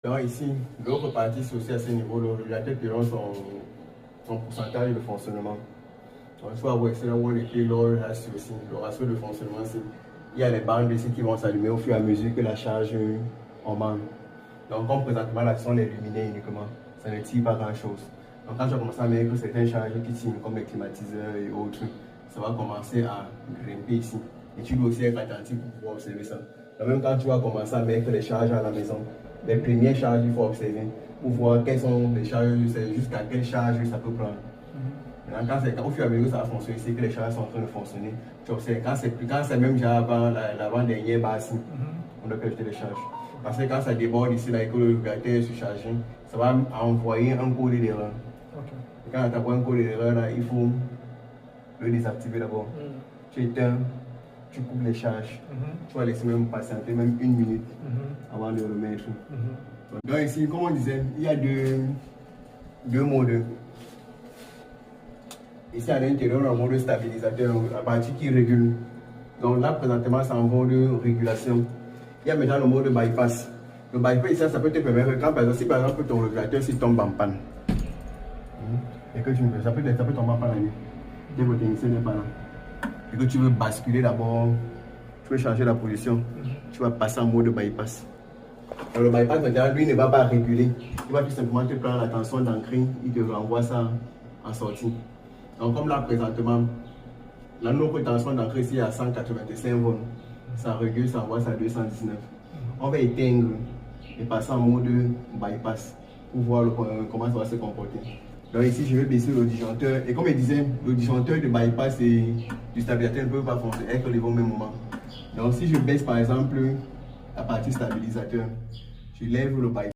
Donc ici, l'autre partie, c'est aussi à ce niveau, le régulateur qui rend son pourcentage de fonctionnement. Donc il faut avoir c'est là où on était le ratio aussi, le ratio de fonctionnement. Il y a les bandes ici qui vont s'allumer au fur et à mesure que la charge augmente. Donc comme présentement là, sont les lumineux uniquement, ça ne tire pas grand chose. Donc quand tu vas commencer à mettre certaines charges qui tirent comme les climatiseurs et autres, ça va commencer à grimper ici. Et tu dois aussi être attentif pour pouvoir observer ça. Donc même quand tu vas commencer à mettre les charges à la maison, les premières charges, il faut observer pour voir quelles sont les charges, jusqu'à quelle charge ça peut prendre. Quand au fur et à mesure que ça va fonctionner, c'est que les charges sont en train de fonctionner. Tu observes, quand c'est même déjà avant l'avant-dernière base, on doit jeter les charges. Parce que quand ça déborde ici, là, et que le régulateur est surchargé, ça va envoyer un code d'erreur. Et quand tu envoies un code d'erreur, là, il faut le désactiver d'abord. Tu éteins, tu coupes les charges. Tu vas laisser même patienter même 1 minute avant de le remettre. Donc ici, comme on disait, il y a deux modes. Ici à l'intérieur, on a un mode stabilisateur, la partie qui régule. Donc là, présentement, c'est un mode de régulation. Il y a maintenant le mode bypass. Le bypass, ici, ça peut te permettre, quand par exemple, si par exemple ton régulateur tombe en panne, et que ça peut tomber en panne la nuit, dès que le technicien n'est pas là, et que tu veux basculer d'abord, tu veux changer la position, tu vas passer en mode bypass. Donc, le bypass, maintenant, lui ne va pas réguler, il va tout simplement te prendre la tension d'ancrer, il te renvoie ça en sortie. Donc comme là présentement, la notre tension d'entrée ici est à 185 volts. Ça régule, ça envoie ça à 219. On va éteindre et passer en mode bypass pour voir comment ça va se comporter. Donc ici, je vais baisser le disjoncteur. Et comme je disais, le disjoncteur de bypass et du stabilisateur ne peut pas fonctionner, être levé au même moment. Donc si je baisse par exemple la partie stabilisateur, je lève le bypass.